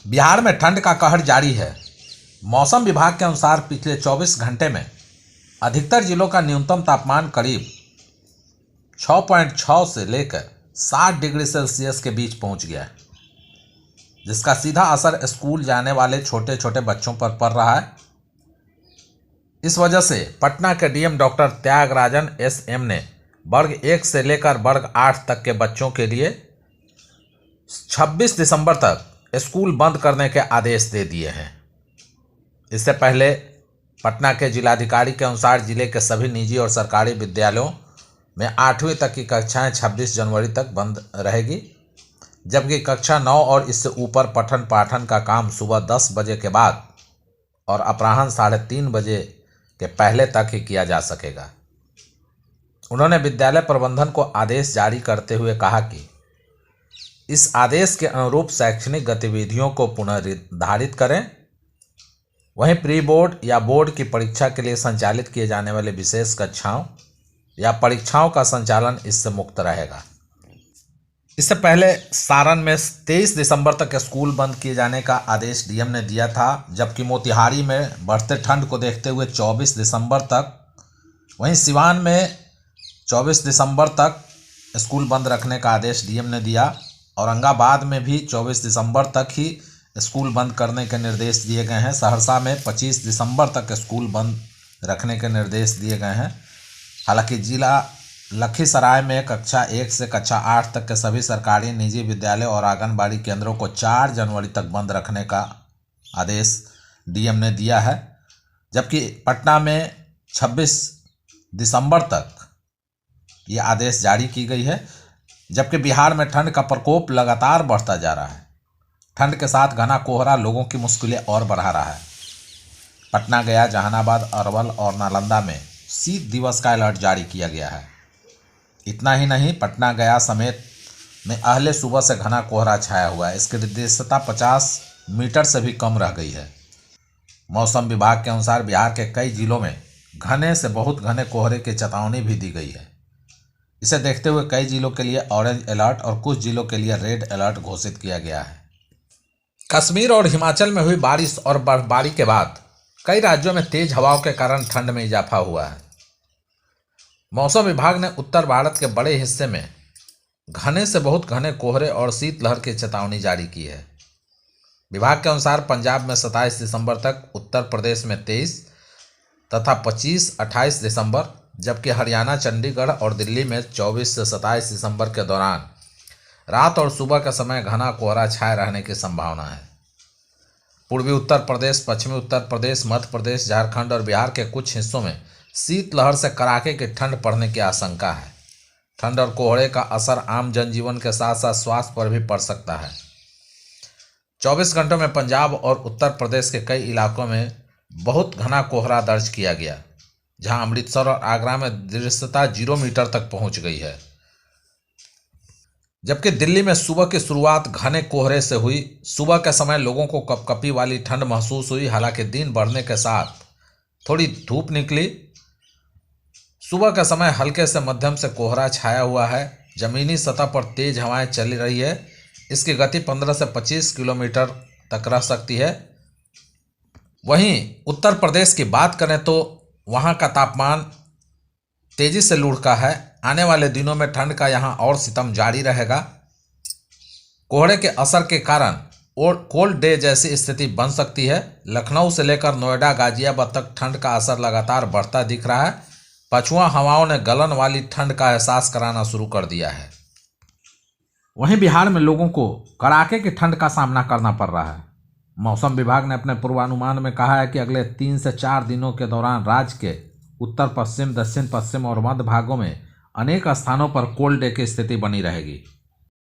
बिहार में ठंड का कहर जारी है। मौसम विभाग के अनुसार पिछले 24 घंटे में अधिकतर जिलों का न्यूनतम तापमान करीब 6.6 से लेकर 60 डिग्री सेल्सियस के बीच पहुंच गया है, जिसका सीधा असर स्कूल जाने वाले छोटे छोटे बच्चों पर पड़ रहा है। इस वजह से पटना के डीएम डॉक्टर त्यागराजन एसएम ने वर्ग 1 से लेकर वर्ग 8 तक के बच्चों के लिए 26 दिसंबर तक स्कूल बंद करने के आदेश दे दिए हैं। इससे पहले पटना के जिलाधिकारी के अनुसार जिले के सभी निजी और सरकारी विद्यालयों में 8वीं तक की कक्षाएं 26 जनवरी तक बंद रहेगी, जबकि कक्षा 9 और इससे ऊपर पठन पाठन का काम सुबह 10 बजे के बाद और अपराह्न 3:30 बजे के पहले तक ही किया जा सकेगा। उन्होंने विद्यालय प्रबंधन को आदेश जारी करते हुए कहा कि इस आदेश के अनुरूप शैक्षणिक गतिविधियों को पुनर्निर्धारित करें। वहीं प्री बोर्ड या बोर्ड की परीक्षा के लिए संचालित किए जाने वाले विशेष कक्षाओं या परीक्षाओं का संचालन इससे मुक्त रहेगा। इससे पहले सारण में 23 दिसंबर तक स्कूल बंद किए जाने का आदेश डीएम ने दिया था, जबकि मोतिहारी में बढ़ते ठंड को देखते हुए 24 दिसंबर तक, वहीं सिवान में 24 दिसंबर तक स्कूल बंद रखने का आदेश डीएम ने दिया। औरंगाबाद में भी 24 दिसंबर तक ही स्कूल बंद करने के निर्देश दिए गए हैं। सहरसा में 25 दिसंबर तक स्कूल बंद रखने के निर्देश दिए गए हैं। हालांकि जिला लखीसराय में कक्षा 1 से कक्षा 8 तक के सभी सरकारी निजी विद्यालय और आंगनबाड़ी केंद्रों को 4 जनवरी तक बंद रखने का आदेश डीएम ने दिया है, जबकि पटना में 26 दिसंबर तक ये आदेश जारी की गई है। जबकि बिहार में ठंड का प्रकोप लगातार बढ़ता जा रहा है। ठंड के साथ घना कोहरा लोगों की मुश्किलें और बढ़ा रहा है। पटना, गया, जहानाबाद, अरवल और नालंदा में शीत दिवस का अलर्ट जारी किया गया है। इतना ही नहीं, पटना, गया समेत में अहले सुबह से घना कोहरा छाया हुआ है। इसकी दृश्यता 50 मीटर से भी कम रह गई है। मौसम विभाग के अनुसार बिहार के कई जिलों में घने से बहुत घने कोहरे की चेतावनी भी दी गई है। इसे देखते हुए कई जिलों के लिए ऑरेंज अलर्ट और कुछ जिलों के लिए रेड अलर्ट घोषित किया गया है। कश्मीर और हिमाचल में हुई बारिश और बर्फबारी के बाद कई राज्यों में तेज हवाओं के कारण ठंड में इजाफा हुआ है। मौसम विभाग ने उत्तर भारत के बड़े हिस्से में घने से बहुत घने कोहरे और शीतलहर की चेतावनी जारी की है। विभाग के अनुसार पंजाब में 27 दिसंबर तक, उत्तर प्रदेश में 23 तथा 25-28 दिसंबर, जबकि हरियाणा, चंडीगढ़ और दिल्ली में 24 से 27 दिसंबर के दौरान रात और सुबह के समय घना कोहरा छाए रहने की संभावना है। पूर्वी उत्तर प्रदेश, पश्चिमी उत्तर प्रदेश, मध्य प्रदेश, झारखंड और बिहार के कुछ हिस्सों में शीतलहर से कड़ाके की ठंड पड़ने की आशंका है। ठंड और कोहरे का असर आम जनजीवन के साथ साथ स्वास्थ्य पर भी पड़ सकता है। 24 घंटों में पंजाब और उत्तर प्रदेश के कई इलाकों में बहुत घना कोहरा दर्ज किया गया, जहां अमृतसर और आगरा में दृश्यता 0 मीटर तक पहुंच गई है। जबकि दिल्ली में सुबह की शुरुआत घने कोहरे से हुई। सुबह के समय लोगों को कपकपी वाली ठंड महसूस हुई। हालांकि दिन बढ़ने के साथ थोड़ी धूप निकली। सुबह के समय हल्के से मध्यम से कोहरा छाया हुआ है। जमीनी सतह पर तेज हवाएं चल रही है। इसकी गति 15 से 25 किलोमीटर तक रह सकती है। वहीं उत्तर प्रदेश की बात करें तो वहां का तापमान तेजी से लुढ़का है। आने वाले दिनों में ठंड का यहां और सितम जारी रहेगा। कोहरे के असर के कारण कोल्ड डे जैसी स्थिति बन सकती है। लखनऊ से लेकर नोएडा, गाजियाबाद तक ठंड का असर लगातार बढ़ता दिख रहा है। पछुआ हवाओं ने गलन वाली ठंड का एहसास कराना शुरू कर दिया है। वहीं बिहार में लोगों को कड़ाके की ठंड का सामना करना पड़ रहा है। मौसम विभाग ने अपने पूर्वानुमान में कहा है कि अगले 3 से 4 दिनों के दौरान राज्य के उत्तर पश्चिम, दक्षिण पश्चिम और मध्य भागों में अनेक स्थानों पर कोल्ड डे की स्थिति बनी रहेगी।